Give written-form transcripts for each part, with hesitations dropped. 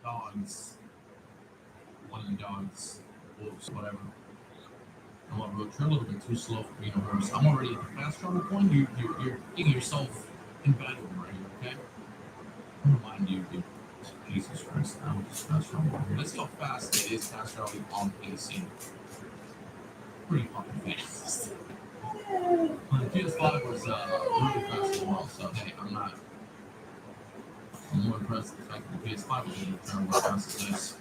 dogs, one of the dogs, wolves, whatever. I'm on a road. You're a little bit too slow for being a horse. I'm already at the fast travel point. You're getting yourself in battle right here, okay? I don't mind you, dude. Jesus Christ, I'm just fast travel here. Let's see how fast it is fast traveling on PC. Pretty fucking fast. Well, the PS5 was really fast as well, so hey, I'm more impressed with the fact that the PS5 was able to turn as fast as this.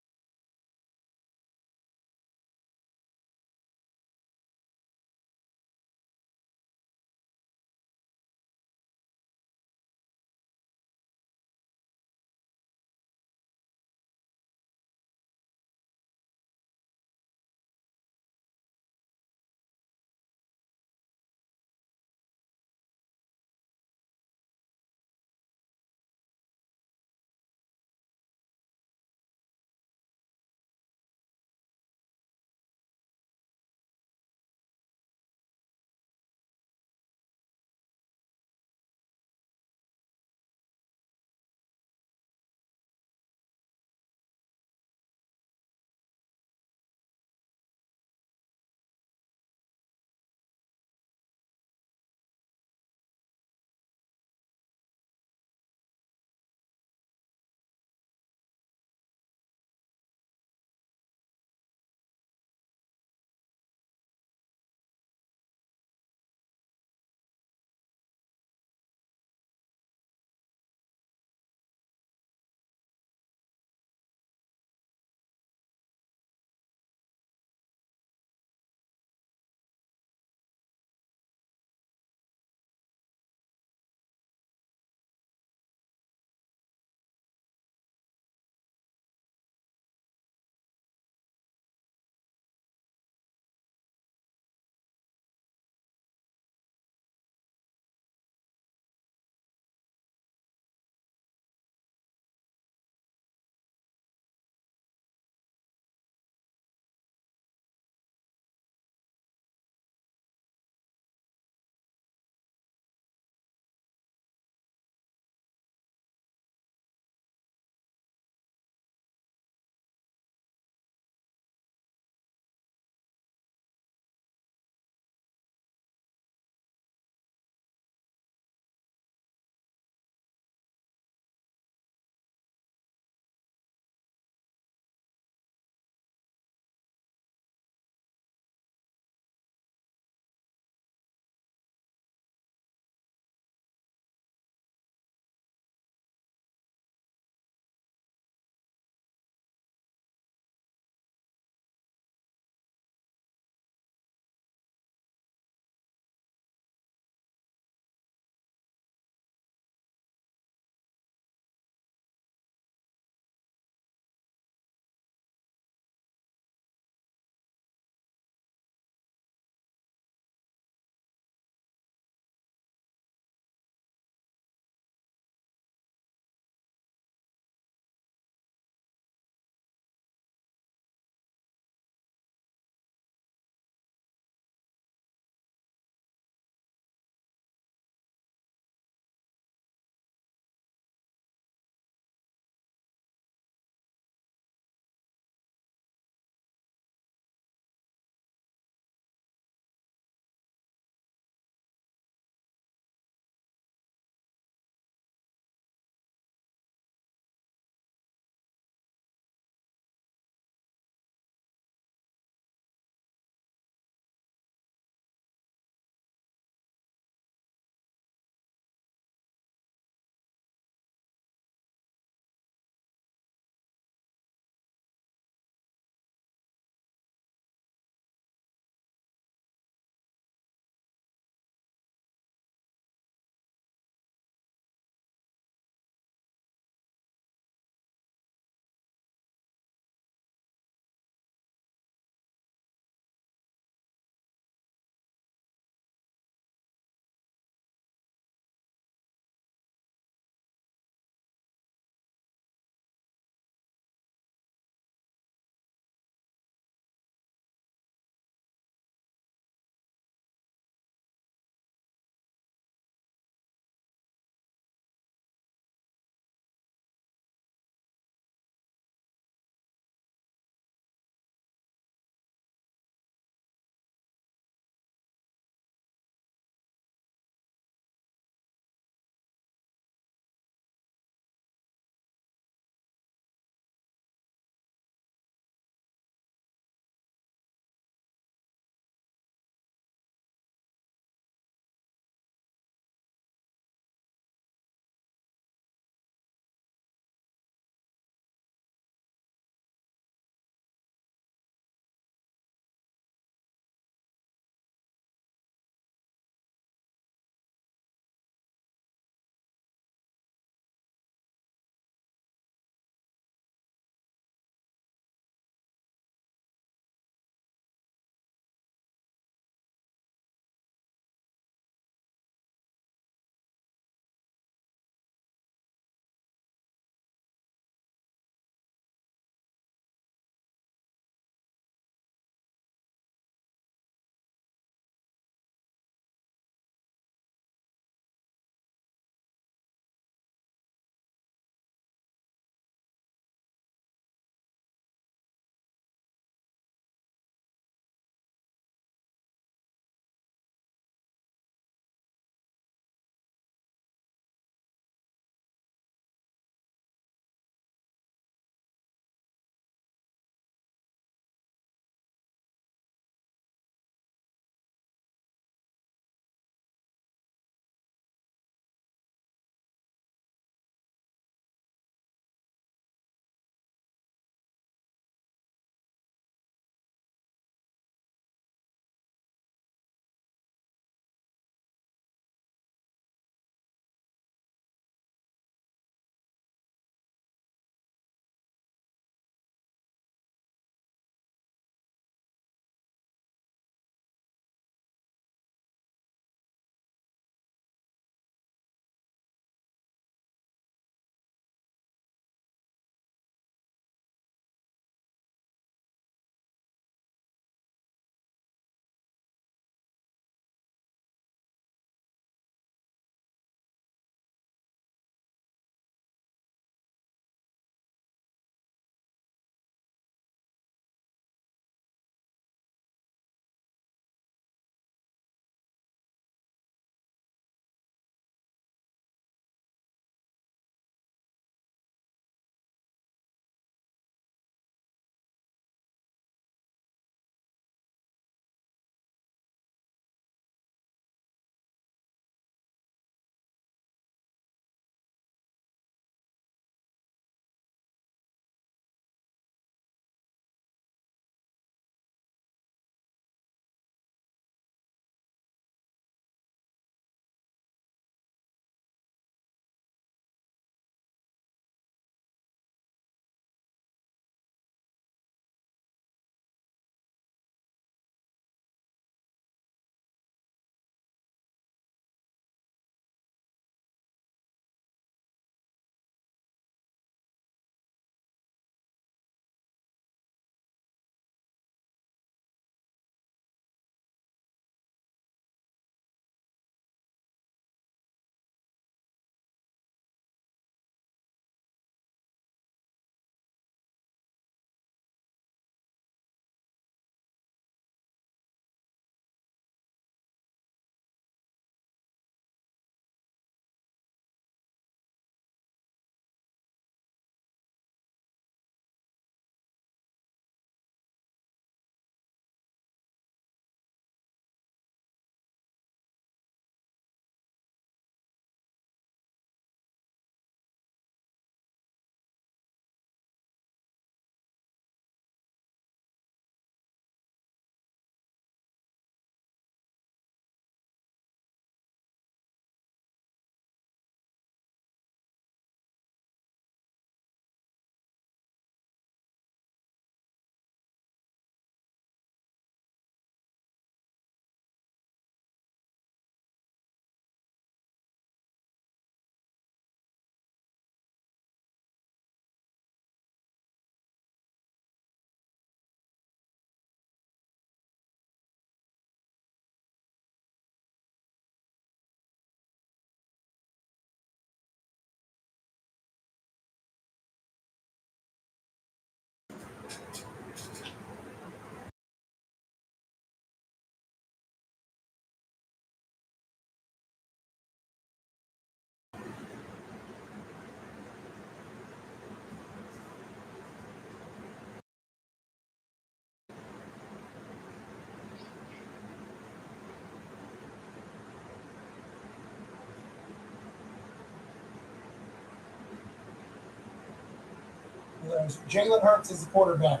Jalen Hurts is the quarterback.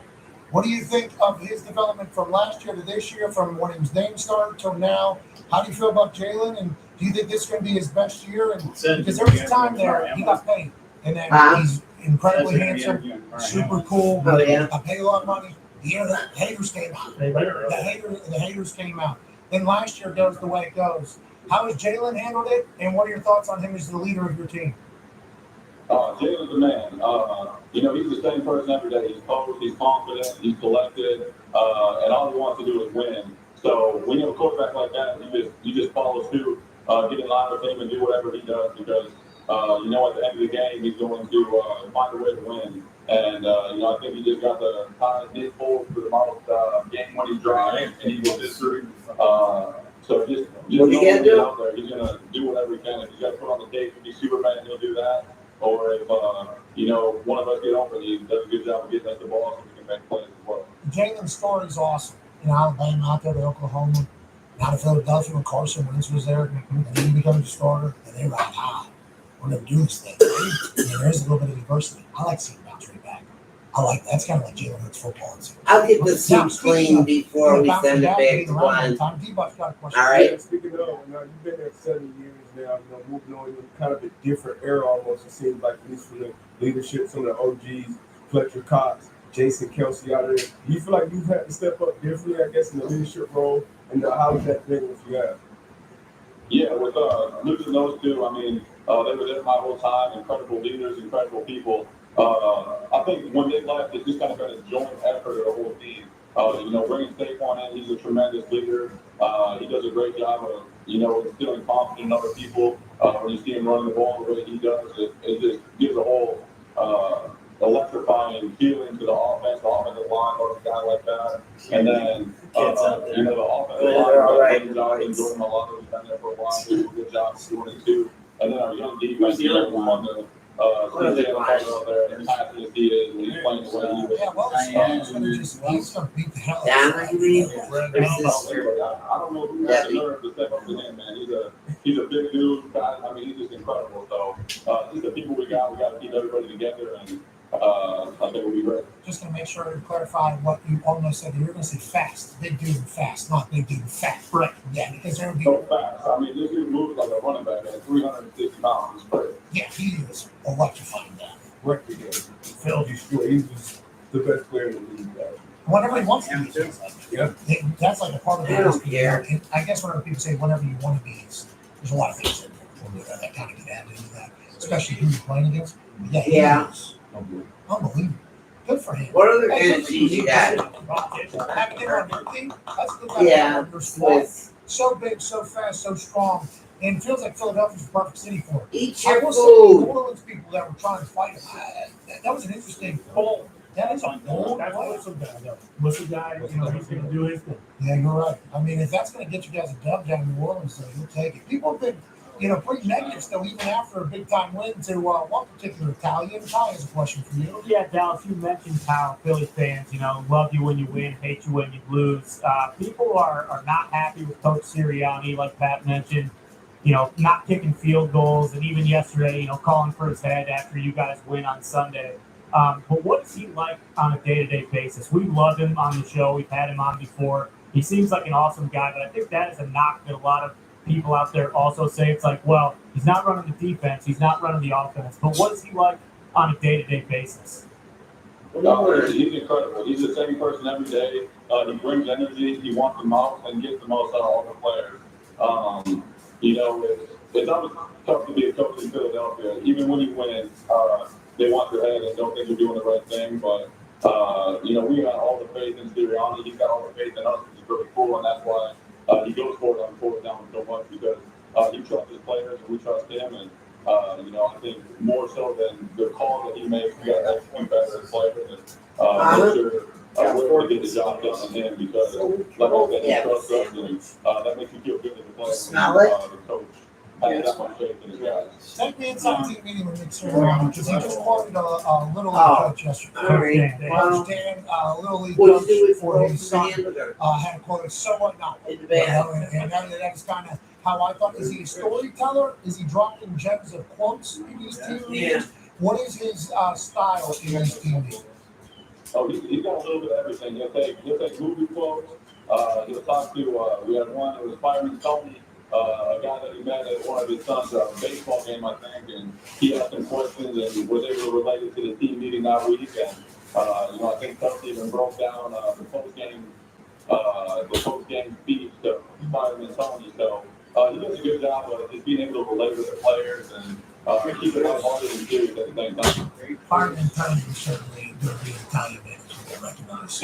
What do you think of his development from last year to this year, from when he was named starter till now? How do you feel about Jalen? And do you think this is going to be his best year? And because there was a time there he got paid, and then he's incredibly handsome, super cool. Oh, yeah. Got paid a lot of money. The year the haters came out. The haters came out. Then last year goes the way it goes. How has Jalen handled it? And what are your thoughts on him as the leader of your team? Jalen's the man. He's the same person every day. He's posed, he's confident, he's collected, and all he wants to do is win. So when you have a quarterback like that, you just follow suit, get in line with him, and do whatever he does because at the end of the game, he's going to find a way to win. And I think he just got the highest hit pull for the most game-winning drive in Eagles history. So just What are you gonna do? Out there. He's gonna do whatever he can. If he's got to put on the tape and be Superman, he'll do that. Or if one of us get open, he does a good job of getting us the ball so we can make plays as well. Jalen's story is awesome. Alabama out there to Oklahoma, now to Philadelphia when Carson Wentz was there, and then he becomes a starter, and they're like, we're gonna do this thing. There's a little bit of diversity. I like seeing bounce right back. I like that's kind of like Jalen Hurts football. I'll get the soup clean before we send it back to one. Tom D-Buck's got a question. All right. Yeah, speaking of, you've been there 7 years now, moving on in kind of a different era almost, it seems like, at least for the leadership, some of the OGs, Fletcher Cox, Jason Kelsey out there. Do you feel like you've had to step up differently, I guess, in the leadership role? And how has that been if you have? Yeah, with losing those two, they were there my whole time, incredible leaders, incredible people. I think when they left, it just kind of been a joint effort of the whole team. Bringing Saquon in, he's a tremendous leader. He does a great job of, instilling confidence in other people. When you see him running the ball the way he does, it just gives a whole electrifying feeling to the offense, the offensive line, or a guy like that. And then, the offensive line, Jordan Malata, who's been there for a while, did a good job doing it too. And then our young defense, we won the there, and happy as he is when he's playing the way he is. Yeah, well, he's going to beat the hell out Down, of you mean? I don't know who has the nerve to step up to him, man. He's a big dude. He's just incredible. So, just the people we got to keep everybody together, and I think we'll be great. Just going to make sure to clarify what you almost said. You're going to say fast, big dude and fast, not big dude and fat. Right. Yeah, because there would be. So fast. This dude moves like a running back at 350 pounds. Yeah, he is electrifying that. Record game. Phil destroyed. He was the best player in the league. Whenever he wants to be, Yeah. That's like a part of I don't the care. I guess whenever people say whenever you want to be, there's a lot of things that kind of get added into that, especially who you're playing against. Yeah, he is unbelievable. Good for him. What other NFCs you got? Having him on your team, that's the guy. Yeah. Your squad. So big, so fast, so strong. And it feels like Philadelphia's the perfect city for it. Eat I your will say the New food. Orleans people that were trying to fight him, that was an interesting poll. That is a bold That's play. Whistle guy, though. Whistle guy, he's going to do his thing. Yeah, you're right. If that's going to get you guys a dub down in New Orleans, though, you'll take it. People have been, pretty negative still, even after a big-time win to one particular Italian. Ty has a question for you. Yeah, Dallas, you mentioned how Philly fans, love you when you win, hate you when you lose. People are not happy with Coach Sirianni, like Pat mentioned, not kicking field goals, and even yesterday, calling for his head after you guys win on Sunday. But what is he like on a day-to-day basis? We love him on the show. We've had him on before. He seems like an awesome guy, but I think that is a knock that a lot of people out there also say. It's like, well, he's not running the defense. He's not running the offense. But what is he like on a day-to-day basis? He's incredible. He's the same person every day. He brings energy. He wants the most and gets the most out of all the players. It's always tough to be a coach in Philadelphia. Even when you win, they want your head and don't think you're doing the right thing. But, we got all the faith in Sirianni. He's got all the faith in us, which is really cool. And that's why he goes for it on fourth down so much because he trusts his players and we trust him. And, I think more so than the call that he makes, we got to execute better as players and make sure we're to get the job done on him because, like I said, he trusts us and that makes you feel good as a player. Smell it? The coach has that much faith in his guys. Take me inside team meeting with Nick Sirianni because he just quoted a Little League coach yesterday. All right. Coach Dan, Little League What coach do you do with for his son, Fernando had a quote somewhat not. in the band? And that is kind of how I thought. Is he a storyteller? Is he dropping gems of quotes in these team meetings? What is his style in his team? Oh, he's got a little bit of everything. He'll take movie quotes. He'll talk to, we had one that was Fireman Tony, a guy that he met at one of his son's baseball game, I think, and he asked him questions and was able to relate it to the team meeting that week. And, I think Tony even broke down the post-game speech to Fireman Tony. So he does a good job of just being able to relate with the players and keep it lighthearted and serious at the same time. Fireman Tony is certainly going to be an Italian man that you recognize.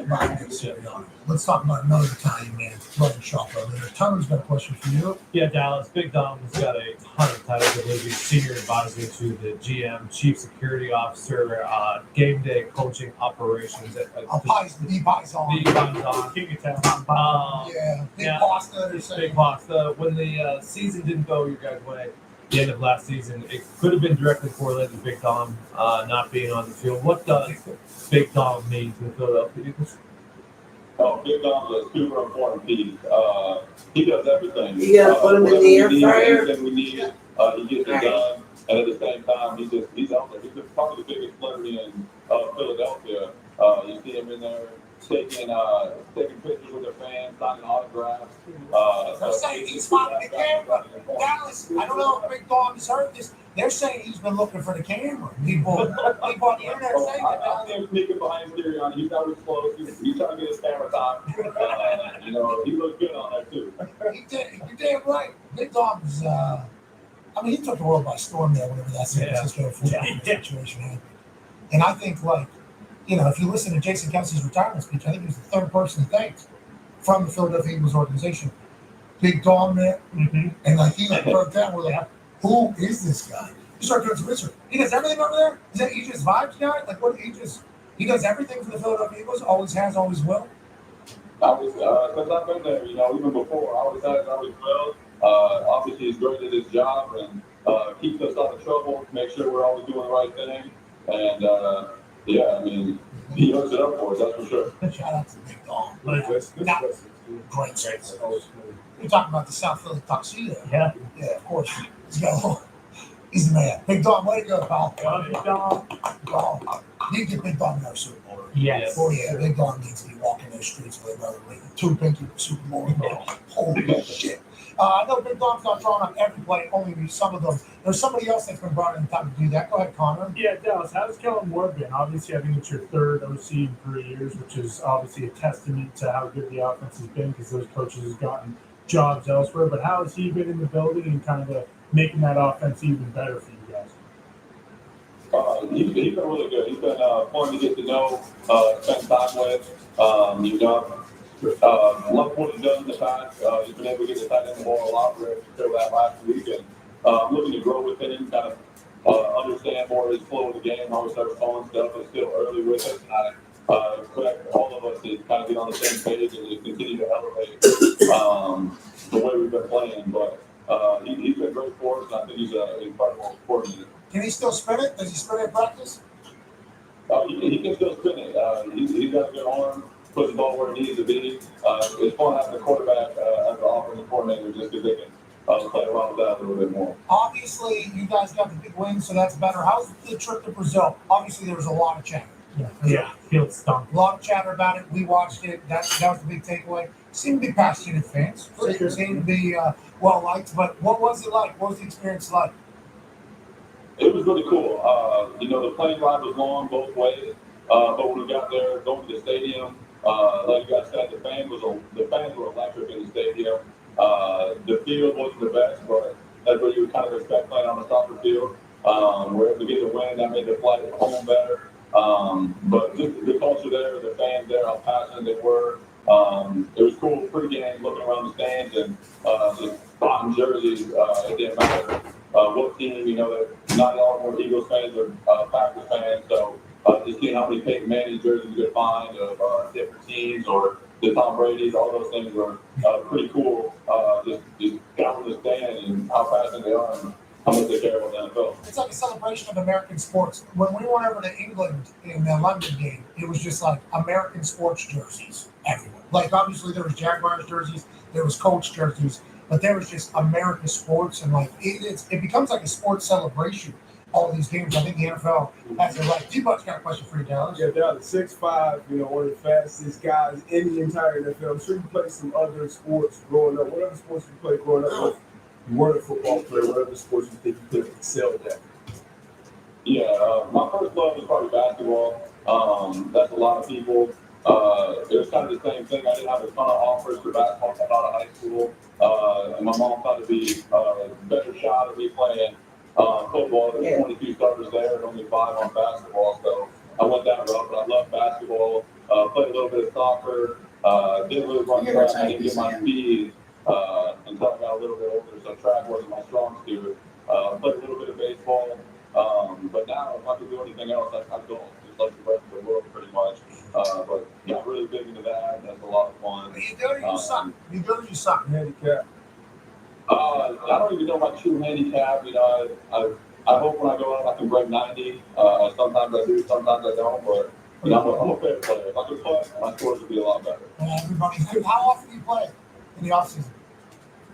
Right, Sirianni. Let's talk about another Italian man, Logan Shaw. Tony's got a question for you. Yeah, Dallas. Big Dom's got a ton of titles. I believe he's senior advisor to the GM, Chief Security Officer, game day coaching operations. The Pison. Big Don. King of Town. Yeah, Big yeah, Pasta. They're Big saying. Pasta. When the season didn't go your guys' way, the end of last season, it could have been directly correlated to Big Dom not being on the field. What does Big Dom mean to the Philadelphia Eagles? Oh, Big Dom's a super important piece. He does everything. You gotta put him in the air fryer? Anything we need, he gets it done. And at the same time, he's out there. He's probably the biggest celebrity in Philadelphia. You see him in there taking pictures with their fans, signing autographs. They're saying he's spotting the camera. Dallas, I don't know if Big Dom has heard this. They're saying he's been looking for the camera. People on the internet saying I that. see him sneaking behind Sirianni. He's not explosive. He's trying to get his camera time. He looks good on there too. You're damn right. Big Dom's, he took the world by storm there whenever that San Francisco 49ers situation happened. And I think, if you listen to Jason Kelsey's retirement speech, I think he was the third person thanked from the Philadelphia Eagles organization. Big Dom there. Mm-hmm. And he broke down. We're like, who is this guy? You start doing some research. He does everything over there? He just vibes guy? He does everything for the Philadelphia Eagles, always has, always will. Since I've been there, even before, I always has, always will. Obviously, he's great at his job and keeps us out of trouble, make sure we're always doing the right thing. And, he hooks it up for us, that's for sure. Shout out to Big Dom. Great sense. You're talking about the South Philly tuxedo. Yeah. Yeah, of course. He's the man. Big Dom, way to go, pal. Big Dom. Need to get Big Dom in our Super Bowl. Yes. Oh, yeah, Big Dom needs to be walking those streets with brother with two pinky Super Bowl. Holy shit. I know Big Dom's not drawn on every play, only some of them. There's somebody else that's been brought in time to do that. Go ahead, Connor. Yeah, Dallas, how's Kellen Moore been? Obviously, I think it's your third OC in 3 years, which is obviously a testament to how good the offense has been because those coaches have gotten jobs elsewhere. But how has he been in the building and kind of making that offense even better for you guys? He's been really good. He's been fun to get to know, spend time with. Love what he's done in the past. He's been able to get the tight end the ball a lot. We were able to show that last week. And looking to grow with him, kind of understand more of his flow of the game, how he starts calling stuff. It's still early with us. And I expect all of us to kind of get on the same page and just continue to elevate the way we've been playing. But he's been great for us, and I think he's an incredible coordinator. Can he still spin it? Does he spin it in practice? He can still spin it. He's got a good arm, puts the ball where it needs to be. It's fun having the quarterback as the offensive coordinator just because they can play around with that a little bit more. Obviously, you guys got the big win, so that's better. How's the trip to Brazil? Obviously, there was a lot of chatter. Yeah, field stunk. A lot of chatter about it. We watched it. That was the big takeaway. Seemed to be passionate fans. Seemed to be well liked. But what was it like? What was the experience like? It was really cool. The plane ride was long both ways. But when we got there, going to the stadium, like you guys said, the fans were electric in the stadium. The field wasn't the best, but that's what you would kind of expect playing on a soccer field. We're able to get the win. That made the flight home better. But just the culture there, the fans there, how passionate they were. It was cool pregame looking around the stands and just buying jerseys. It didn't matter what team, that not all were Eagles fans or Packers fans. So just seeing how many Peyton Manning jerseys you could find of different teams or the Tom Brady's, all those things were pretty cool. Just down the stand and how passionate they are and how much they care about the NFL. It's like a celebration of American sports. When we went over to England in the London game, it was just like American sports jerseys everywhere. Like obviously there was Jaguars jerseys, there was Colts jerseys, but there was just American sports and it becomes like a sports celebration all these games. I think the NFL has the right. D-Buck's got a question for you, Dallas. Yeah, they're the 6'5", one of the fastest guys in the entire NFL. I'm sure you played some other sports growing up. What other sports you played growing up? You weren't a football player. What other sports you think you could have excelled at? Yeah, my first love was probably basketball. That's a lot of people. It was kind of the same thing. I didn't have a ton of offers for basketball coming out of high school. And my mom thought it'd be a better shot of me playing football. There were 22 starters there and only 5 on basketball. So I went that route, but I love basketball. Played a little bit of soccer. Didn't really run track. I didn't get my speed until I got a little bit older. So track wasn't my strong suit. Played a little bit of baseball. But now, if I could do anything else, I don't. Just like the rest of the world, pretty much. But yeah, really big into that. That's a lot of fun. You go to your son. You go to your son. Handicap. I don't even know my true handicap. I hope when I go out I can break 90. Sometimes I do, sometimes I don't. But I'm a fair player. If I could play, my scores would be a lot better. Everybody, how often do you play in the offseason?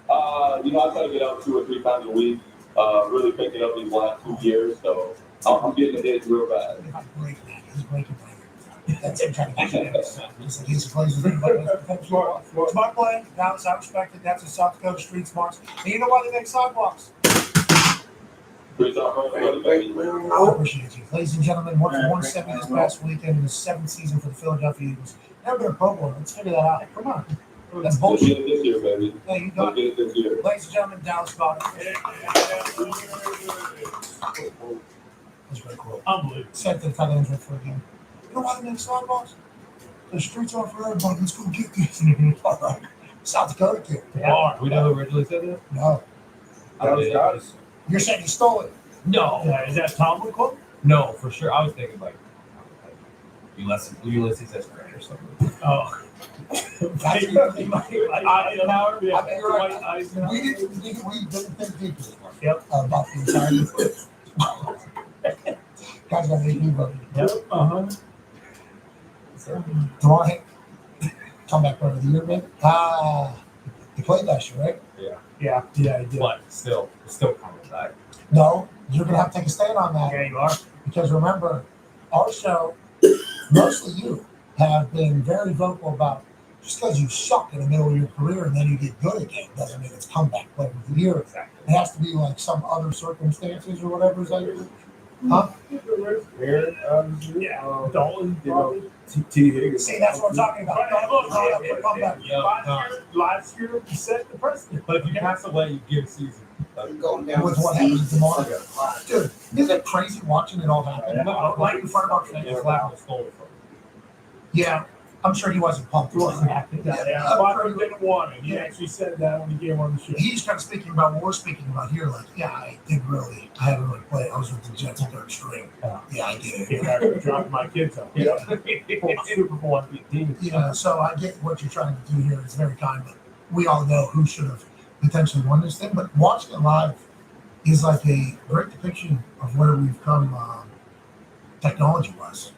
I try to get out 2 or 3 times a week. Really picked it up these last 2 years, so I'm getting the hits real bad. He's breaking that. That's him trying to get you there. He's plays with anybody else. Smart play. Dallas, I respect it. That's a South Dakota street smarts. And you know why they make sidewalks? Great job, brother. Baby. I appreciate you. Ladies and gentlemen, 170 this past weekend in the 7th season for the Philadelphia Eagles. Never been a Pro Bowl. Let's figure that out. Come on. That's Let's bullshit. get it this year, baby. Yeah, you Let's got get it. it this year. Ladies and gentlemen, Dallas Goddard. That's very cool. Unbelievable. Said to the tight ends for a game. You know why they make sidewalks? The streets are for everybody. Let's go get this. All right. South Dakota kid. Yeah. We know who originally said that? No. You're saying he stole it. No. Yeah, is that Tomlin quote? No, for sure. I was thinking like Ulysses S. Grant or something. Oh. That's Eisenhower? Yeah. I think you're right. Eisenhower. We didn't think deeply Yep. about the entire. Guys got to make me vote. Yep. Uh-huh. Drawing comeback player of the year, man. He played last year, right? Yeah, he did. But still coming back. No, you're gonna have to take a stand on that Yeah, you are. because remember, our show, mostly you, have been very vocal about just because you suck in the middle of your career and then you get good again doesn't mean it's comeback player of the year. Exactly. It has to be like some other circumstances or whatever. Is that huh? Aaron, obviously. Yeah. Dalton. T. Higgins. See, that's what I'm talking about. Comeback. Last year, he set the precedent. But if you pass away, you give a season. Going down With what happened to tomorrow. Dude, isn't it crazy watching it all happen? Right in front of our It's faces. Flacco stole it from him. Yeah, I'm sure he wasn't pumped. He wasn't happy. Yeah. Flacco didn't want it. He actually said that when he came on the show. He's kind of speaking about what we're speaking about here. Like, yeah, I haven't really played. I was with the Jets in 3rd string. Yeah, I did it. I dropped my kids off. Yeah. Super Bowl MVP. You know, so I get what you're trying to do here. It's very kind, but we all know who should have potentially won this thing. But watching it live is like a great depiction of where we've come technology-wise.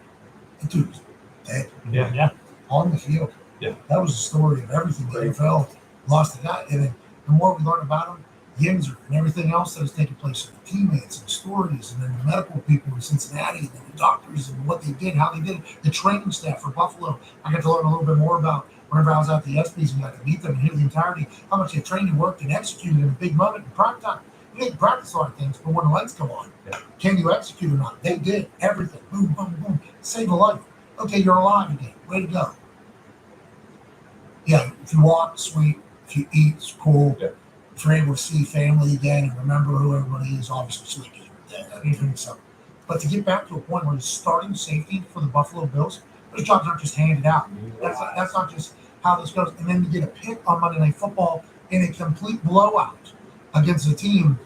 The dude's dead Yeah. on the field. Yeah. That was the story of everything. The NFL lost the guy. And then the more we learn about him, Yinzer and everything else that has taken place with the teammates and stories, and then the medical people in Cincinnati, and then the doctors and what they did, how they did it, the training staff for Buffalo. I got to learn a little bit more about whenever I was at the ESPYs and got to meet them and hear the entirety, how much they trained and worked and executed in a big moment in prime time. You didn't practice a lot of things, but when the lights come on, can you execute or not? They did everything. Boom, boom, boom. Save a life. Okay, you're alive again. Way to go. Yeah, if you walk, sweet. If you eat, it's cool. Yeah. If you're able to see family again and remember who everybody is, obviously sweet. So, but to get back to a point where he's starting safety for the Buffalo Bills, those jobs aren't just handed out. That's not just how this goes. And then you get a pick on Monday Night Football in a complete blowout against a team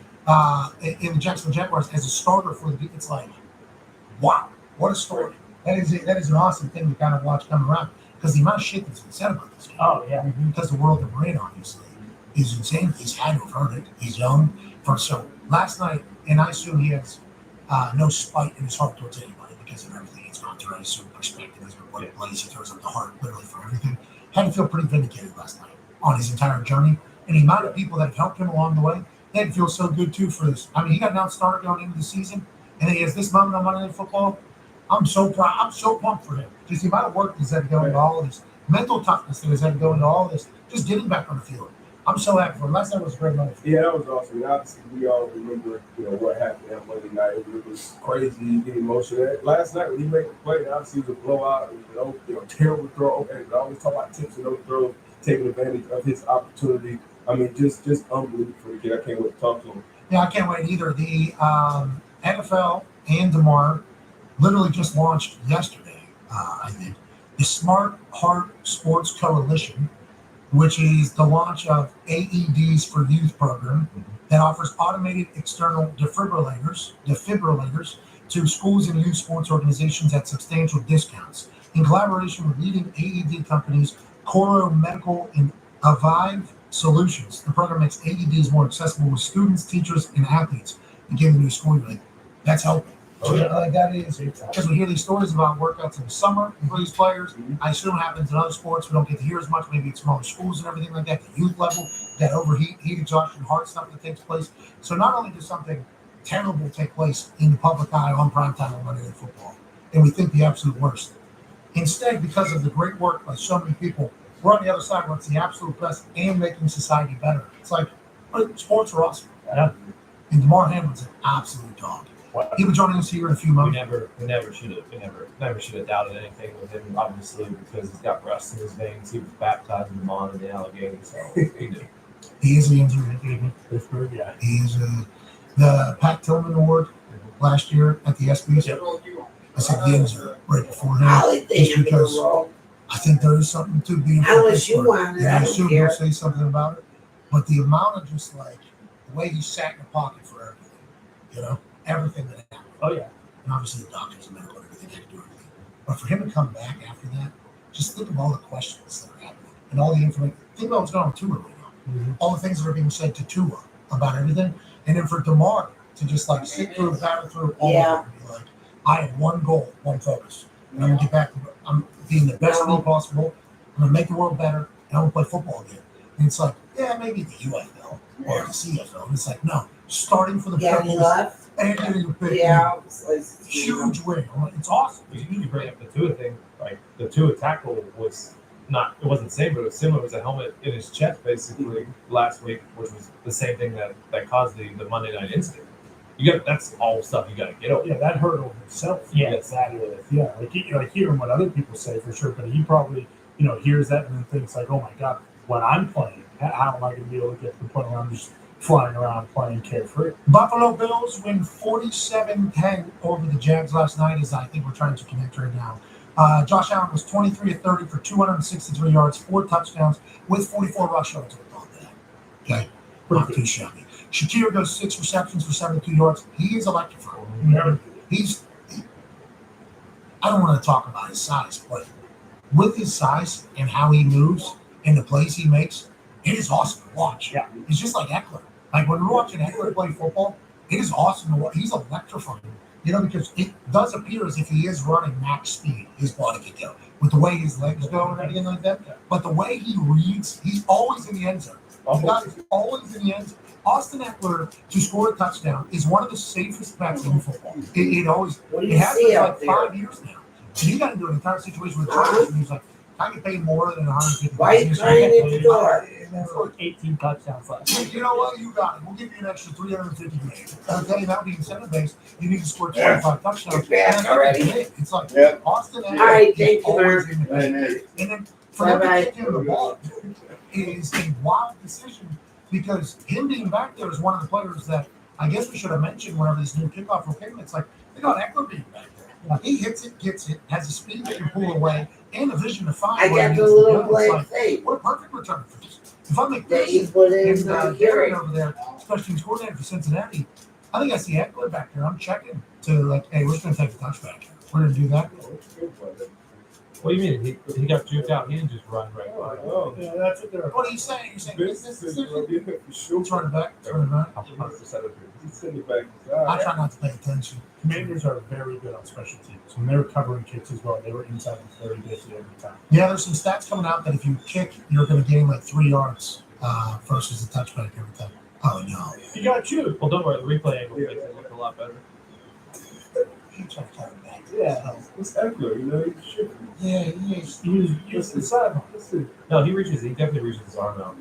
in the Jacksonville Jaguars as a starter for the. It's like, wow, what a story! That is an awesome thing to kind of watch come around because the amount of shit that's been said about this game. Oh, yeah. Because the world that we're in, obviously, is insane. He's had to have heard it. He's young. So last night, and I assume he has no spite in his heart towards anybody because of everything he's gone through. I assume perspective is what place he throws up the heart literally for everything. Had to feel pretty vindicated last night on his entire journey. And the amount of people that have helped him along the way, they had to feel so good too for this. I mean, he got announced starter going into the season. and he has this moment on Monday Night Football. I'm so proud. I'm so pumped for him. Just the amount of work he's had to go into all of this, mental toughness that he's had to go into all of this, just getting back on the field. I'm so happy for him. Last night was a great night. Yeah, that was awesome. And obviously, we all remember, what happened that Monday night. It was crazy, getting emotional. Last night when he made the play, obviously it was a blowout. It was a terrible throw. And I always talk about tips and those throws, taking advantage of his opportunity. I mean, just unbelievable for the kid. I can't wait to talk to him. Yeah, I can't wait either. The NFL and DeMar literally just launched yesterday, I think, the Smart Heart Sports Coalition, which is the launch of AEDs for Youth program that offers automated external defibrillators to schools and youth sports organizations at substantial discounts. In collaboration with leading AED companies, Coro Medical and Avive Solutions, the program makes AEDs more accessible with students, teachers, and athletes beginning new school year. That's helping. Like that is because we hear these stories about workouts in the summer for these players. I assume it happens in other sports. We don't get to hear as much. Maybe it's smaller schools and everything like that. The youth level, that overheat, heat exhaustion, heart stuff that takes place. So not only does something terrible take place in the public eye on primetime on Monday Night Football, and we think the absolute worst. Instead, because of the great work by so many people, we're on the other side where it's the absolute best and making society better. It's like sports are awesome. Yeah. And DeMar Hamlin's an absolute dog. He'll be joining us here in a few We months. never should have doubted anything with him, obviously, because he's got rust in his veins. He was baptized in the Mon and the Allegheny, so he knew. He is the injury. Pittsburgh, yeah. He is the Pat Tillman Award last year at the ESPYs. Yep. I said the injury right before him. I'll let Just them because roll. I think there is something to being I'll from let you Pittsburgh. on it. And I I don't assume he'll care. say something about it. But the amount of just like the way he sat in the pocket for everything, everything that happened. Oh, yeah. And obviously the doctors and medical and everything had to do everything. But for him to come back after that, just think of all the questions that are happening and all the information. Think about what's going on with Tua right now. All the things that are being said to Tua about everything. And then for DeMar to just like sit through, battle through all Yeah. of it and be like, I have one goal, one focus. And I'm going to get back to I'm being the best me possible. I'm going to make the world better. And I'm going to play football again. And it's like, yeah, maybe the UFL or the CFL. And it's like, no, starting for the Yeah, he Bills left. and getting a big Yeah. huge win. It's awesome. You bring up the Tua thing, like the Tua tackle was not, it wasn't the same, but it was similar. It was a helmet in his chest basically last week, which was the same thing that caused the Monday night incident. That's all stuff you got to get over. Yeah, that hurt on himself. Yeah, Yes. exactly. Yeah, like hearing what other people say for sure, but he probably, hears that and then thinks like, oh my God, when I'm playing, how am I going to be able to get to the point where I'm just flying around playing carefree? Buffalo Bills win 47-10 over the Jags last night, as I think we're trying to connect right now. Josh Allen was 23 of 30 for 263 yards, 4 touchdowns, with 44 rush yards on that. Okay, not too shabby. Shakir goes 6 receptions for 72 yards. He is electrifying. I don't want to talk about his size, but with his size and how he moves and the plays he makes, it is awesome to watch. Yeah. It's just like Eckler. Like when we're watching Eckler play football, it is awesome to watch. He's electrifying. Because it does appear as if he is running max speed, his body can go, with the way his legs go and everything like that. But the way he reads, he's always in the end zone. The guy's always in the end zone. Austin Eckler to score a touchdown is one of the safest bets in football. It always What do it you has see been out like there? 5 years now. And he got into an entire situation with Chargers, and he's like, I can pay more than 150. Why are you crying at the door? 18 touchdowns last year. You know what? You got it. We'll give you an extra 350 grand. Okay, that being incentive based, you need to score 25 touchdowns. You're back And already? it's like Yeah. Austin Eckler All right, is thank you, always Mark. in the best. And then for him to Bye-bye. kick him the ball is a wild decision because him being back there is one of the players that I guess we should have mentioned whenever this new kickoff rule came. It's like they got Eckler being back there. He hits it, gets it, has a speed that can pull away, and a vision to find. I where got he the needs to little go. It's blank like, thing what a perfect return for this. If I'm that you McPherson put in and the Darren hearing. over there, special teams coordinator for Cincinnati, I think I see Eckler back there. I'm checking to like, hey, we're just going to take the touchback. We're going to do that. What do you mean? He got juked out. He didn't just run right by. Oh, Yeah, that's what they're. What are you saying? You're saying business business decision? for sure. Turn it back. Turn it back. 100% agree. He's sending it back. I try not to pay attention. Commanders are very good on special teams. When they were covering kicks as well, they were inside the 30 basically every time. Yeah, there's some stats coming out that if you kick, you're going to gain like 3 yards versus a touchback every time. Oh, no. You got you. Well, don't worry. The replay angle makes it look a lot better. keeps our time back. Yeah, it's Eckler, you know, he's shifting. Yeah, he is. He was the sideline. No, he definitely reaches his arm out.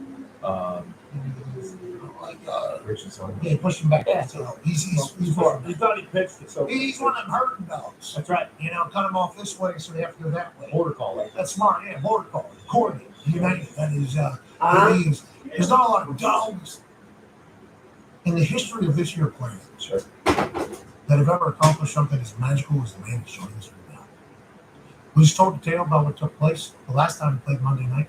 Reaches his arm out. Yeah, push him back. Yeah. So he's He thought he pitched it. So he's one of them herding dogs. That's right. You know, cut him off this way, so they have to go that way. Border collie. That's smart. Yeah, border collie, coordinated, united. That is. Uh-huh. There's not a lot of dogs in the history of this year playing Sure. that have ever accomplished something as magical as the man that's joining us right now. We just told the tale about what took place the last time we played Monday night.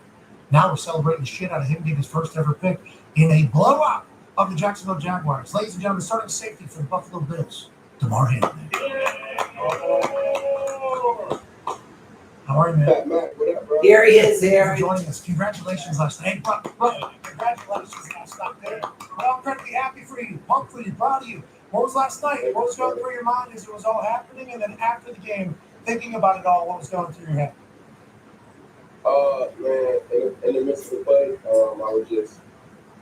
Now we're celebrating the shit out of him getting his first ever pick in a blowout of the Jacksonville Jaguars. Ladies and gentlemen, starting safety for the Buffalo Bills, DeMar Hamlin. How are you, man? Matt, what up, bro? Here he is, Thank you Aaron. for joining us. Congratulations last night. Hey, bro, congratulations last night, man. We're incredibly happy for you, pumped for you, proud of you. What was last night? What was going through your mind as it was all happening? And then after the game, thinking about it all, what was going through your head? Man, in the midst of the play, I was just,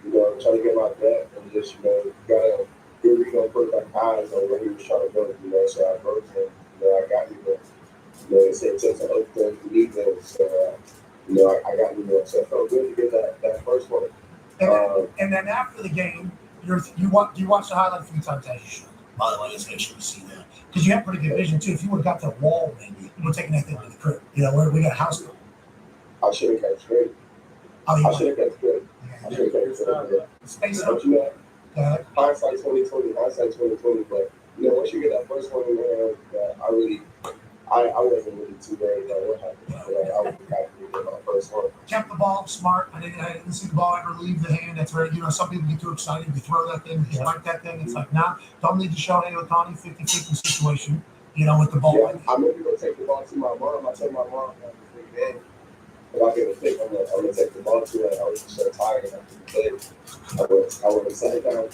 trying to get my depth and just, gotta really put like eyes on what he was trying to do, so I wrote him, I got him, they said take some other things to lead them, so, I got him, so I felt good to get that first one. And then after the game, you watch the highlight a few times as you should. By the way, let's make sure we see that. Because you have pretty good vision, too. If you would have got the wall, maybe, you would have taken that thing to the crib. Where we got a house. I should have kept straight. I mean, I should have kept straight. I should have kept straight. space out. But hindsight 2020. But once you get that first one in there, I wasn't really too worried about what happened. I was happy to get my first one. Kept the ball smart. I didn't see the ball ever leave the hand. That's very, some people get too excited. You throw that thing, you spike that thing. It's like, nah, don't need to show Ohtani 50-50 situation, with the ball. Yeah, I remember going to take the ball to my mom. I told my mom, if I get a pick, I'm gonna take the ball to her. I was just so tired after the play. I would have sat down.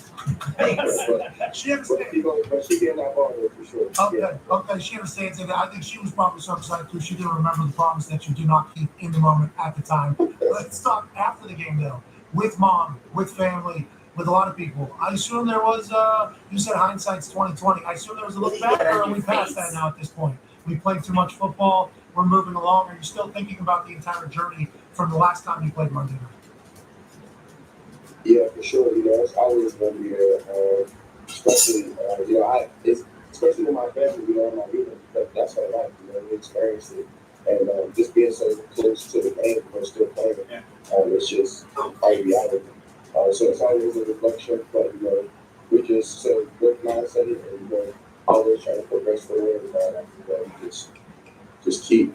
She understands. But she getting that ball there for sure. Okay, she understands it. I think she was probably so excited too. She didn't remember the promise that you do not keep in the moment at the time. Let's talk after the game though, with mom, with family, with a lot of people. I assume there was. You said hindsight's 2020. I assume there was a look back, or are we past that now at this point? We played too much football. We're moving along. Are you still thinking about the entire journey from the last time you played Monday night? Yeah, for sure. It's always going to be there. Especially, especially with my family, I'm not even, because that's our life, we experienced it. And just being so close to the game, we're still playing. It's just our reality. So it's always a reflection, but, we just so good mindset and, always trying to progress forward. Just keep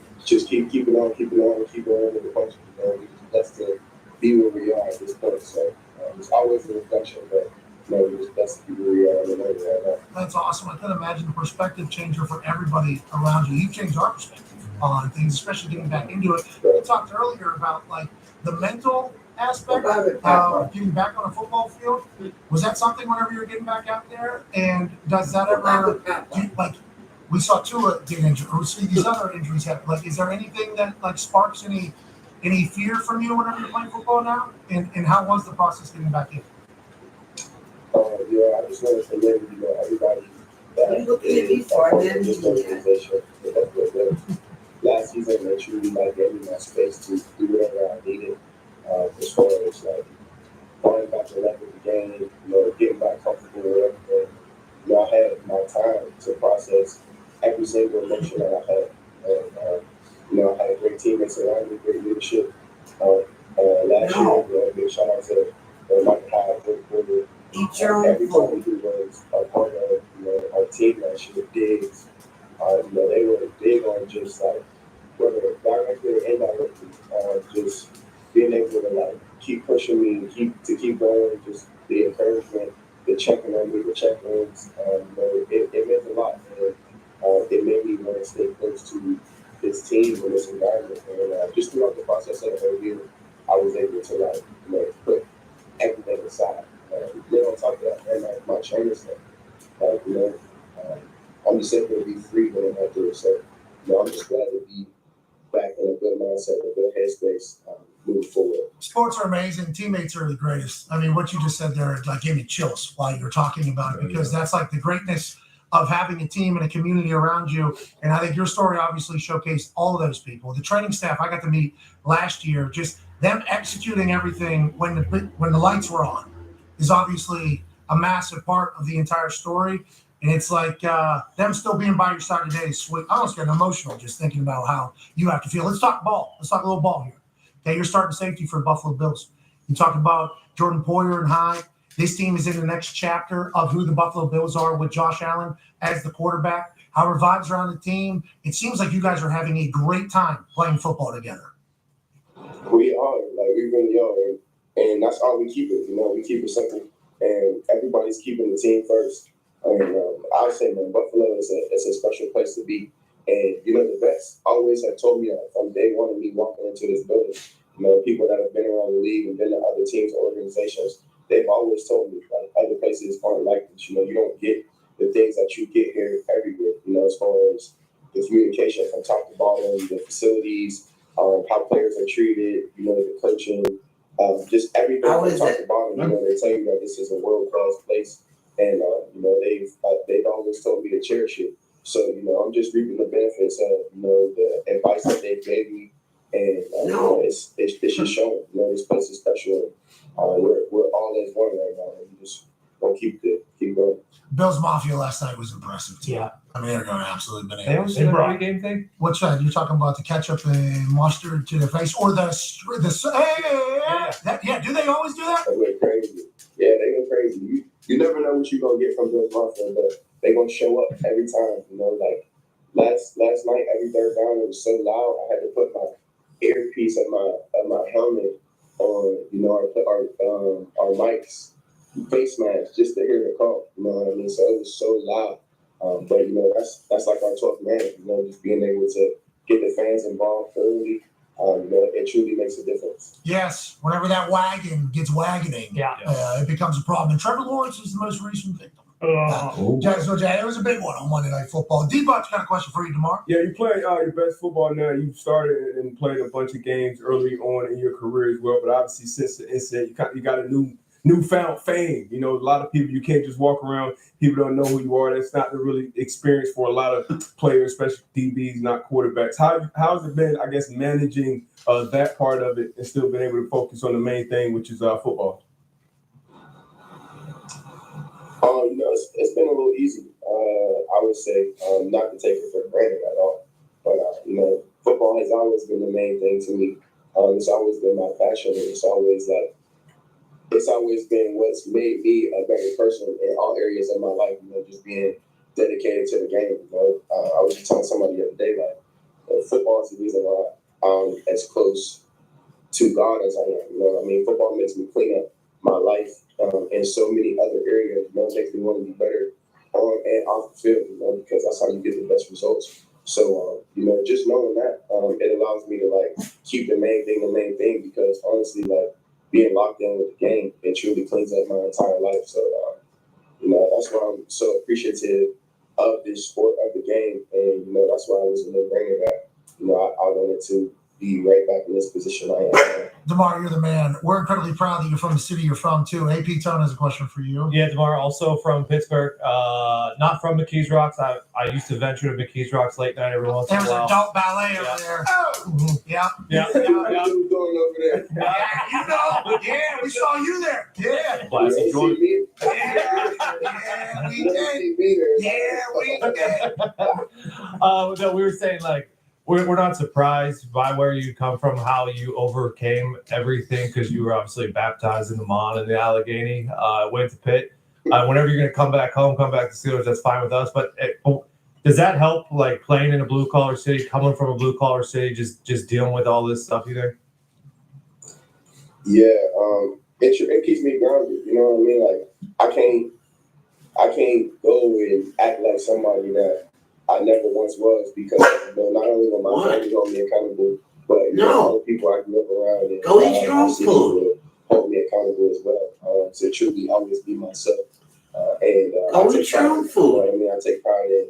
keeping on with the punches. We just blessed to be where we are at this point. So it's always a reflection, but we're just blessed to be where we are right now. That's awesome. I can imagine the perspective changer for everybody around you. You've changed our perspective on things, especially getting back into it. We talked earlier about like the mental aspect of getting back on a football field. Was that something whenever you were getting back out there? And does that ever we saw Tua get injured, or we see these other injuries happen. Like, is there anything that like sparks any fear from you whenever you're playing football now? And how was the process getting back in? I just want to commend everybody that is in this organization. Last season, they truly gave me my space to do whatever I needed. As far as going back to level the game, getting back comfortable with everything. I had my time to process every single emotion that I had. And, I had great teammates around me, great leadership. Last year, big shout out to Mike Hyde, Rick Porter, everybody who was a part of our team last year, Diggs. They were big on just whether directly or indirectly, just being able to keep pushing me and keep going, just the encouragement, the checking on me, the check-ins. It meant a lot. And, it made me want to stay close to this team and this environment. And just throughout the process of the whole year, I was able to put everything aside. On top of that, and my trainer said, I'm just able to be free when I'm out there. So, I'm just glad to be back in a good mindset, a good headspace, moving forward. Sports are amazing. Teammates are the greatest. I mean, what you just said there gave me chills while you were talking about it, because that's like the greatness of having a team and a community around you. And I think your story obviously showcased all of those people. The training staff I got to meet last year, just them executing everything when the lights were on is obviously a massive part of the entire story. And it's like them still being by your side today is sweet. I almost get emotional just thinking about how you have to feel. Let's talk ball. Let's talk a little ball here. Okay, you're starting safety for the Buffalo Bills. You talk about Jordan Poyer and Hyde. This team is in the next chapter of who the Buffalo Bills are with Josh Allen as the quarterback. How are vibes around the team? It seems like you guys are having a great time playing football together. We are, like, we really are. And that's all we keep it, we keep it simple. And everybody's keeping the team first. And I'll say, man, Buffalo is a special place to be. And, the vets always have told me that from day one of me walking into this building. People that have been around the league and been to other teams or organizations, they've always told me, like, other places aren't like this. You don't get the things that you get here everywhere, as far as the communication from top to bottom, the facilities, how players are treated, the coaching, just everything from top to bottom. They tell you that this is a world-class place. And, they've always told me to cherish it. So, I'm just reaping the benefits of, the advice that they gave me. And, it's just showing, this place is special. We're all as one right now. And we just want to keep going. Bills Mafia last night was impressive, too. Yeah. I mean, they're going to absolutely They bananas. always do that game thing. What's that? You're talking about the ketchup and mustard to their face, or the yeah. Do they always do that? They went crazy. Yeah, they go crazy. You never know what you're gonna get from Bills Mafia, but they gonna show up every time. Like last night, every third down it was so loud, I had to put my earpiece of my helmet on. Our mics, face masks, just to hear the call. You know what I mean? So it was so loud. But that's like our 12th man. Just being able to get the fans involved early. It truly makes a difference. Yes, whenever that wagon gets wagoning, it becomes a problem. And Trevor Lawrence is the most recent victim. It was a big one on Monday Night Football. D-Bot's got a question for you, DeMar. Yeah, you play your best football now. You started and played a bunch of games early on in your career as well, but obviously since the incident, you got a newfound fame. A lot of people, you can't just walk around. People don't know who you are. That's not the really experience for a lot of players, especially DBs, not quarterbacks. How's it been, I guess, managing that part of it and still being able to focus on the main thing, which is football? It's been a little easy. I would say not to take it for granted at all. But, football has always been the main thing to me. It's always been my passion. It's always been what's made me a better person in all areas of my life, just being dedicated to the game. I was just telling somebody the other day, football is the reason why I'm as close to God as I am. Football makes me clean up my life in so many other areas. It makes me want to be better on and off the field, because that's how you get the best results. So, just knowing that, it allows me to, keep the main thing, because honestly, being locked in with the game, it truly cleans up my entire life. So, that's why I'm so appreciative of this sport, of the game. And, that's why I was a no-brainer that, I wanted to be right back in this position I am now. DeMar, you're the man. We're incredibly proud that you're from the city you're from, too. AP Tone has a question for you. Yeah, DeMar, also from Pittsburgh. Not from McKees Rocks. I used to venture to McKees Rocks late night every once in a There's while. adult ballet over there. Oh! Yeah. Yeah. What you doing over there? Yeah, Yeah, we saw you there. Yeah. Classic Jordan. Yeah, we did. Yeah, we did. No, we were saying, we're not surprised by where you come from, how you overcame everything, because you were obviously baptized in the Mon and the Allegheny, went to Pitt. Whenever you're going to come back home, come back to Steelers, that's fine with us. But does that help, playing in a blue-collar city, coming from a blue-collar city, just dealing with all this stuff, you think? Yeah, it keeps me grounded. You know what I mean? I can't go and act like somebody that I never once was, because not only will my family hold me accountable, but all the people I grew up around and Go eat your own food. Hold me accountable as well. To truly always be myself. Go eat your own food. I take pride in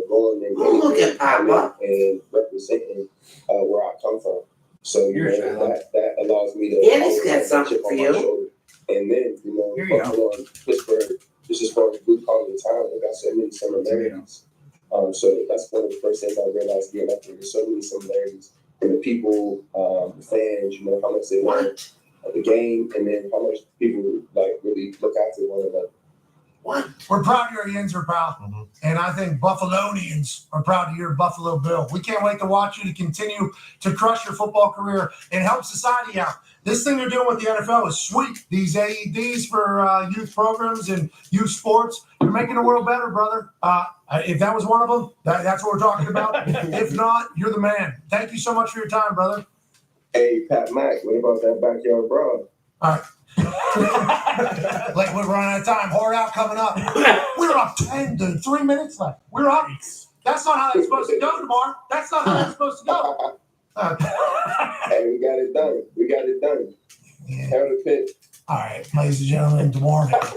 going and look at Papa and representing where I come from. So that allows me to Daddy's got something for you. And then Buffalo and Pittsburgh just as far as blue collar town, we got so many similarities. So that's one of the first things I realized getting up there. There's so many similarities in the people, the fans, you know, how much they learn of the game, and then how much people like really look after one another. We're proud you're a Yinzer, pal. Mm-hmm. And I think Buffalonians are proud of your Buffalo Bill. We can't wait to watch you to continue to crush your football career and help society out. This thing you're doing with the NFL is sweet. These AEDs for youth programs and youth sports, you're making the world better, brother. If that was one of them, that's what we're talking about. If not, you're the man. Thank you so much for your time, brother. Hey, Pat Mack, what about that backyard brawl? All right. Like we're running out of time. Horde out coming up. We're up 10 to 3 minutes left. We're up. That's not how that's supposed to go, DeMar. That's not how that's supposed to go. Hey, we got it done. We got it done. Yeah. Hair to pitch. All right, ladies and gentlemen, DeMar. Thanks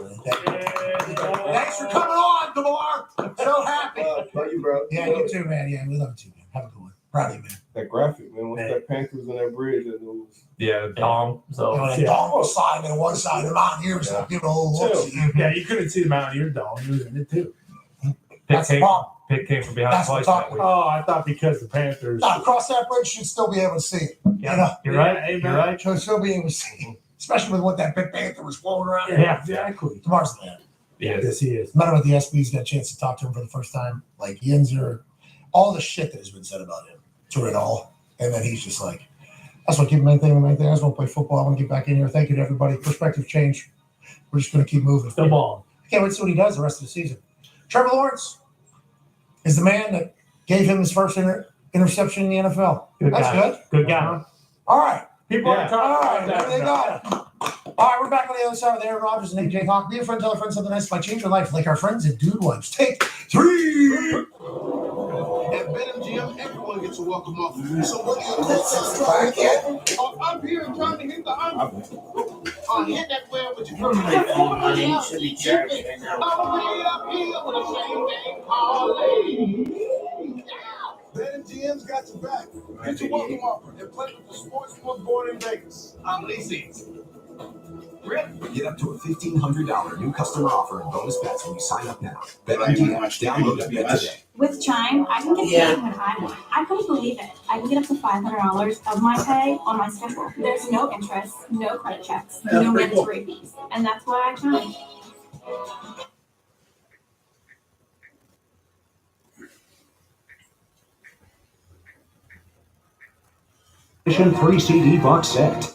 for coming on, DeMar. So happy. Love you, bro. Yeah, you too, man. Yeah, we love you too, man. Have a good one. Proud of you, man. That graphic, man. Once that Panthers on that bridge, that was. Yeah, Dom. You know, that dog side and one side of the Mountaineers, give it a little look. Yeah, you couldn't see the Mountaineer dog. He was in it too. That's the problem. Pitt came from behind That's what twice I'm that talking week. Oh, I thought because the Panthers. Now, across that bridge, you'd still be able to see it. Yeah. You know, You're right. Yeah, You're right. you'll still be able to see it. Especially with what that Pit Panther was floating around. Yeah, exactly. DeMar's the man. Yes. Yes, he is. Met him at the SB's, got a chance to talk to him for the first time. Like Yinzer, all the shit that has been said about him, through it all. And then he's just like, that's what keep the main thing. I just want to play football. I want to get back in here. Thank you to everybody. Perspective change. We're just going to keep moving. The ball. I can't wait to see what he does the rest of the season. Trevor Lawrence is the man that gave him his first interception in the NFL. Good That's guy. good. Good guy. All right. People Yeah. are talking All right. about There they that. go. All right. We're back on the other side with Aaron Rodgers and AJ Hawk. Be a friend, tell a friend something nice might change your life, like our friends at Dude Wipes. Take 3. At BetMGM, everyone gets a welcome offer. So what do you I'm here and trying to hit the under. Hit that well with your first. You should be charging right now. I'm way up here with a same game parlay. BetMGM's got your back. Get your welcome offer and play with the sportsbook board in Vegas. I'm Lacey. Get up to a $1,500 new customer offer and bonus bets when you sign up now. BetMGM. Download and bet today. With Chime, I can get paid when I want. I couldn't believe it. I can get up to $500 of my pay on my schedule. There's no interest, no credit checks, no mandatory fees. And that's why I Chime. 3 CD box set.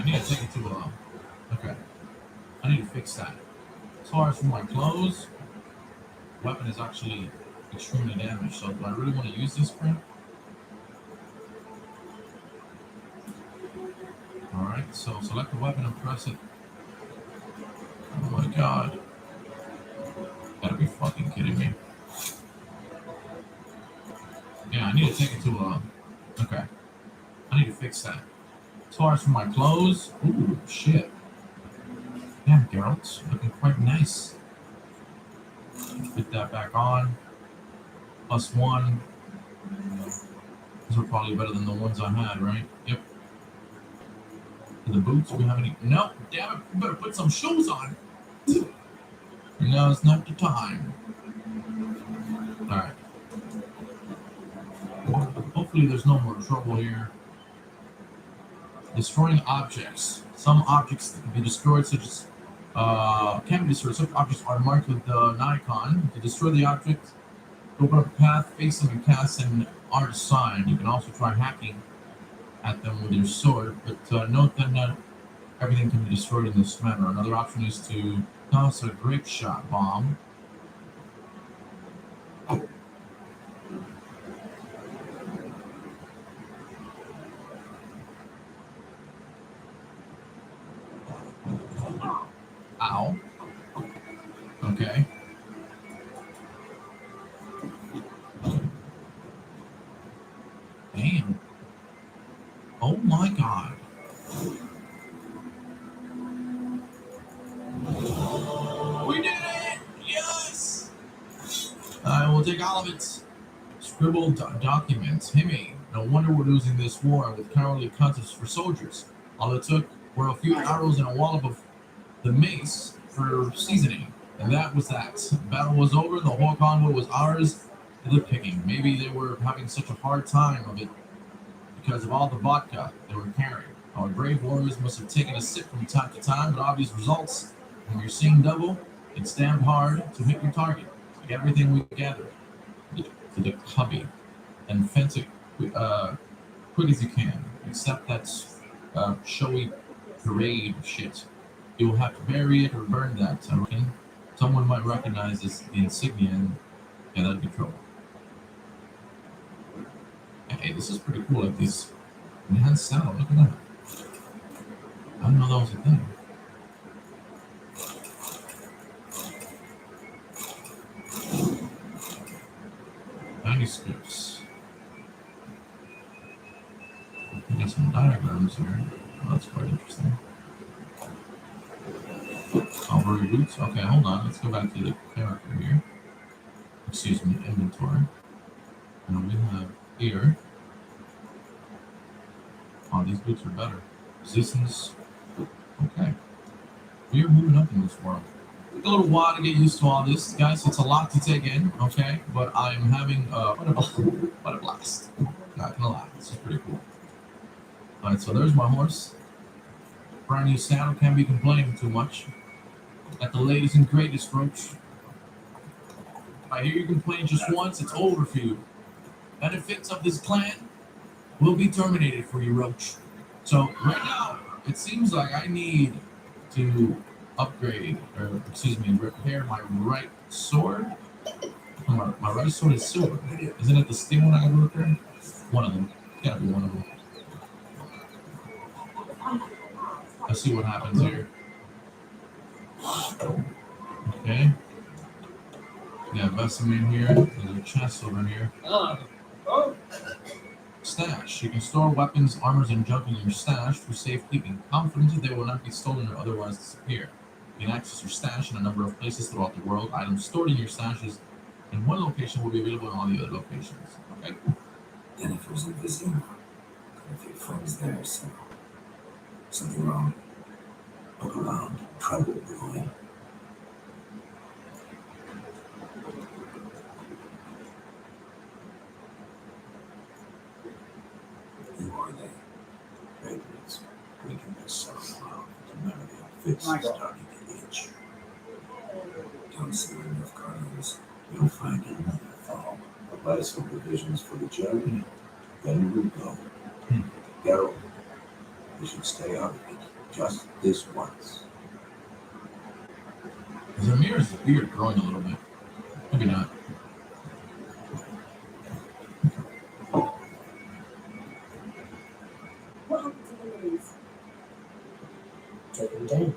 need to take it to okay. I need to fix that. As far as for my clothes, weapon is actually extremely damaged. So do I really want to use this print? Alright, so select the weapon and press it. Oh my god. Gotta be fucking kidding me. Yeah, I need to take it to okay. I need to fix that. As far as for my clothes, ooh, shit. Damn, Geralt, looking quite nice. Fit that back on. +1. These are probably better than the ones I had, right? Yep. The boots, we have any? No, damn it, we better put some shoes on. No, it's not the time. Alright. Hopefully there's no more trouble here. Destroying objects. Some objects that can be destroyed, such as can be destroyed. Such objects are marked with an icon. To destroy the object, open up a path, face them, and cast an art sign. You can also try hacking at them with your sword, but note that not everything can be destroyed in this manner. Another option is to toss a grape shot bomb. Ow. Okay. Damn. Oh my god. We did it! Yes! I will take all of it. Scribbled documents. Himmy. No wonder we're losing this war with cowardly contests for soldiers. All it took were a few arrows and a wallop of the mace for seasoning. And that was that. The battle was over. The whole convoy was ours for the picking. Maybe they were having such a hard time of it because of all the vodka they were carrying. Our brave warriors must have taken a sip from time to time, but obvious results. When you're seeing double, it's damn hard to hit your target. Take everything we gathered to the cubby and fence it quick as you can, except that showy parade shit. You'll have to bury it or burn that, I reckon. Someone might recognize this, the insignia, and yeah, that'd be trouble. Hey, this is pretty cool, like these enhanced sound, look at that. I didn't know that was a thing. Manuscripts. We got some diagrams here. Oh, that's quite interesting. Cavalry boots. Okay, hold on. Let's go back to the character here. Excuse me, inventory. And we have here. Oh, these boots are better. Resistance. Okay. We are moving up in this world. Took a little while to get used to all this, guys. It's a lot to take in, okay? But I'm having what a blast. Not gonna lie, this is pretty cool. Alright, so there's my horse. Brand new saddle, can't be complaining too much. At the latest and greatest, Roach. If I hear you complain just once, it's over for you. Benefits of this clan will be terminated for you, Roach. So right now, it seems like I need to upgrade, or excuse me, repair my right sword. My right sword is silver. Isn't it the steel one I gotta repair? One of them. It's gotta be one of them. Let's see what happens here. Okay. Yeah, Vesemir here. There's a chest over here. Stash. You can store weapons, armors, and junk in your stash for safekeeping. Confident that they will not be stolen or otherwise disappear. You can access your stash in a number of places throughout the world. Items stored in your stashes in one location will be available in all the other locations. Okay? Jennifer's in Vizima. Got a few friends there, so something wrong. Look around. Trouble brewing. Who are they? Vagrants. Drinking their sorrow out. None of the outfits starting to itch. Don't see enough carnivals. You'll find another fall. I'll buy some provisions for the journey. Then we'll go. Geralt, we should stay out of it. Just this once. Is Amir's beard growing a little bit? Maybe not. What happened to the Louise? Took him down.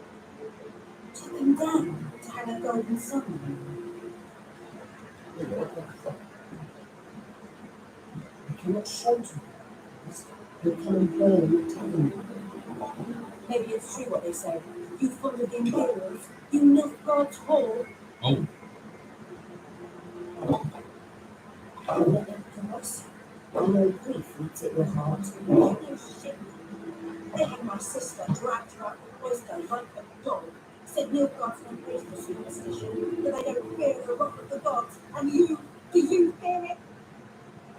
Took him down to hang a golden sun. You cannot show to me. You come and play and you tell me. Maybe it's true what they say. You follow the Imperials. You left God's hall. Oh, You let them come us. I know grief eats at your heart. You know shit. They had my sister dragged her out the cloister like a dog. Said no gods, no praise for superstition. That they don't fear the wrath of the gods. And you, do you fear it?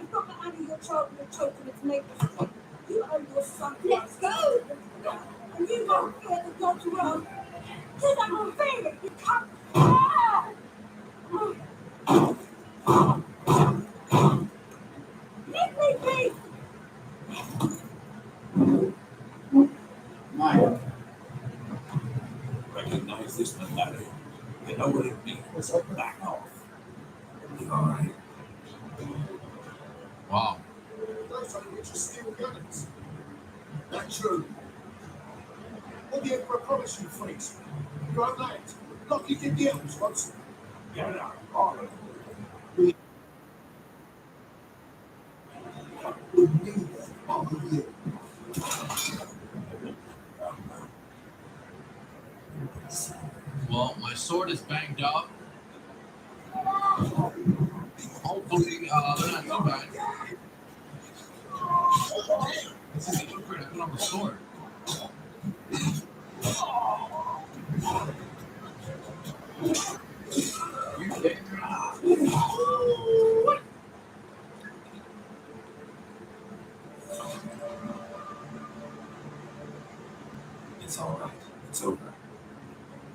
You've got to honor your child with a choke in its neighbour's. You owe your son. Let's go! And you don't fear the God's wrath. Because I don't fear it. You can't. Let me be! Recognize this mentality. You know what it means. Back off. You alright? wow. Those are which are still guns. That's true. What the Emperor promised you, freaks? Right land, like he did the elves once. Get out. All of We need all of you. Well, my sword is banged up. Hopefully, they're not too bad. This is the upgrade I put on the sword. It's alright. It's over.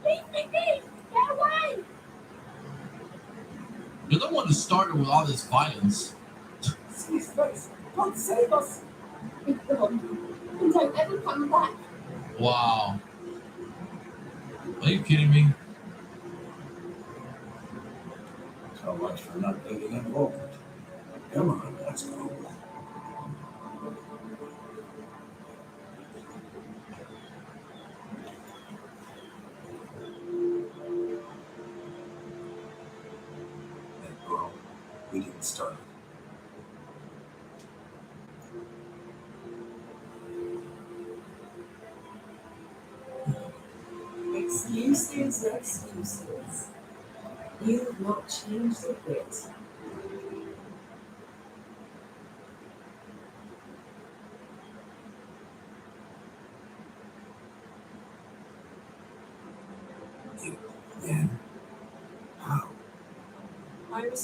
Leave me be! Get away! You're the one who started with all this violence. Excuse us. God save us. Be gone. And don't ever come back. Wow. Are you kidding me? So much for not getting involved. Come on, let's go. That girl, we didn't start it. Excuses, excuses. You've not changed a bit. Again? How? I was